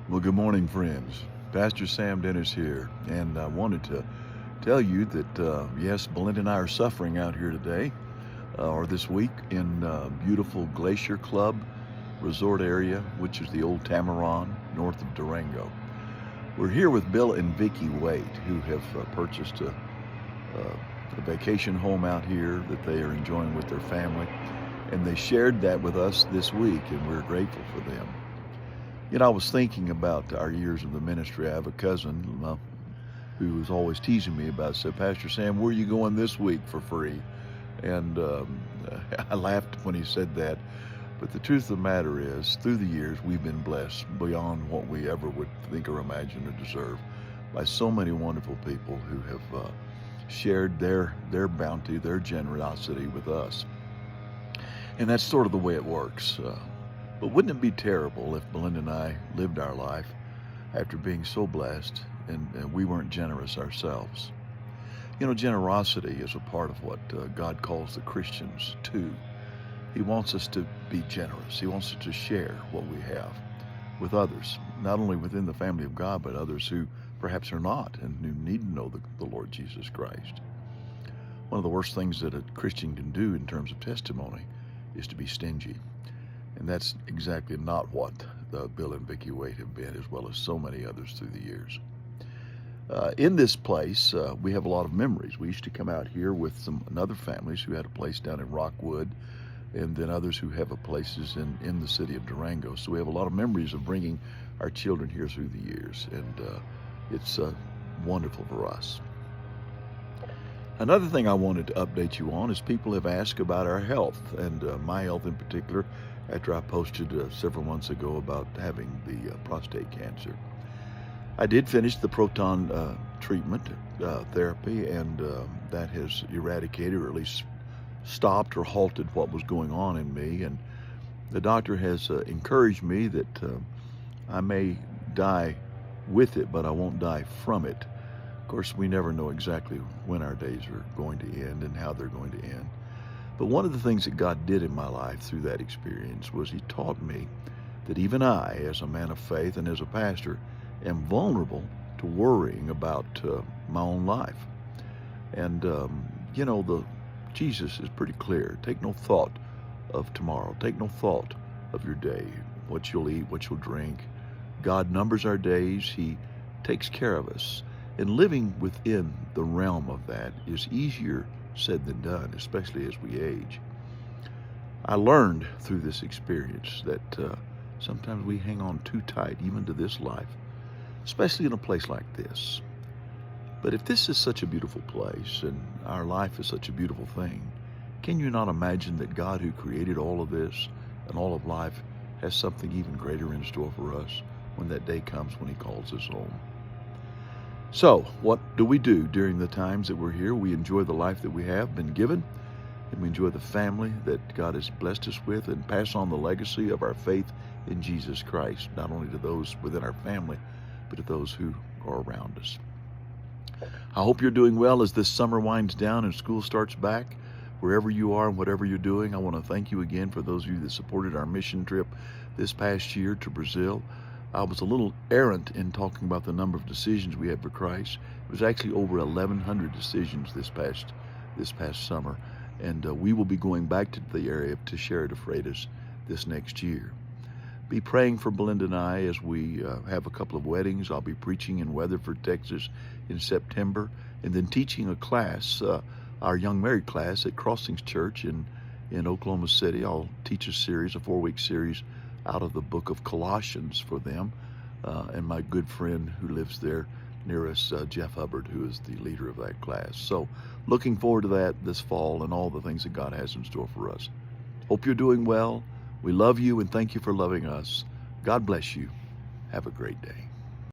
Well, good morning, friends. Pastor Sam Dennis here, and I wanted to tell you that, yes, Belinda and I are suffering out here today, or this week, in beautiful Glacier Club resort area, which is the old Tamaron, north of Durango. We're here with Bill and Vicki Wait, who have purchased a vacation home out here that they are enjoying with their family, and they shared that with us this week, and we're grateful for them. You know, I was thinking about our years of the ministry. I have a cousin who was always teasing me about, said, Pastor Sam, where are you going this week for free? And I laughed when he said that. But the truth of the matter is, through the years, we've been blessed beyond what we ever would think or imagine or deserve by so many wonderful people who have shared their bounty, their generosity with us. And that's sort of the way it works. But wouldn't it be terrible if Belinda and I lived our life after being so blessed and we weren't generous ourselves? You know, generosity is a part of what God calls the Christians to. He wants us to be generous. He wants us to share what we have with others, not only within the family of God, but others who perhaps are not and who need to know the Lord Jesus Christ. One of the worst things that a Christian can do in terms of testimony is to be stingy. And that's exactly not what Bill and Vicki Wait have been, as well as so many others through the years. In this place, we have a lot of memories. We used to come out here with some other families who had a place down in Rockwood, and then others who have places in the city of Durango. So we have a lot of memories of bringing our children here through the years, and it's wonderful for us. Another thing I wanted to update you on is people have asked about our health, and my health in particular, after I posted several months ago about having the prostate cancer. I did finish the proton treatment therapy, and that has eradicated, or at least stopped or halted what was going on in me. And the doctor has encouraged me that I may die with it, but I won't die from it. Of course, we never know exactly when our days are going to end and how they're going to end. But one of the things that God did in my life through that experience was He taught me that even I, as a man of faith and as a pastor, am vulnerable to worrying about my own life. And, you know, Jesus is pretty clear. Take no thought of tomorrow. Take no thought of your day, what you'll eat, what you'll drink. God numbers our days. He takes care of us. And living within the realm of that is easier said than done, especially as we age. I learned through this experience that sometimes we hang on too tight, even to this life, especially in a place like this. But if this is such a beautiful place and our life is such a beautiful thing, can you not imagine that God, who created all of this and all of life, has something even greater in store for us when that day comes when He calls us home? So, what do we do during the times that we're here? We enjoy the life that we have been given, and we enjoy the family that God has blessed us with, and pass on the legacy of our faith in Jesus Christ, not only to those within our family, but to those who are around us. I hope you're doing well as this summer winds down and school starts back. Wherever you are and whatever you're doing, I want to thank you again for those of you that supported our mission trip this past year to Brazil. I was a little errant in talking about the number of decisions we had for Christ. It was actually over 1,100 decisions this past summer, and we will be going back to the area to Sheridan Freitas this next year. Be praying for Belinda and I as we have a couple of weddings. I'll be preaching in Weatherford, Texas in September, and then teaching a class, our young married class at Crossings Church in Oklahoma City. I'll teach a 4-week series out of the book of Colossians for them, and my good friend who lives there near us, Jeff Hubbard, who is the leader of that class. So looking forward to that this fall and all the things that God has in store for us. Hope you're doing well. We love you and thank you for loving us. God bless you. Have a great day.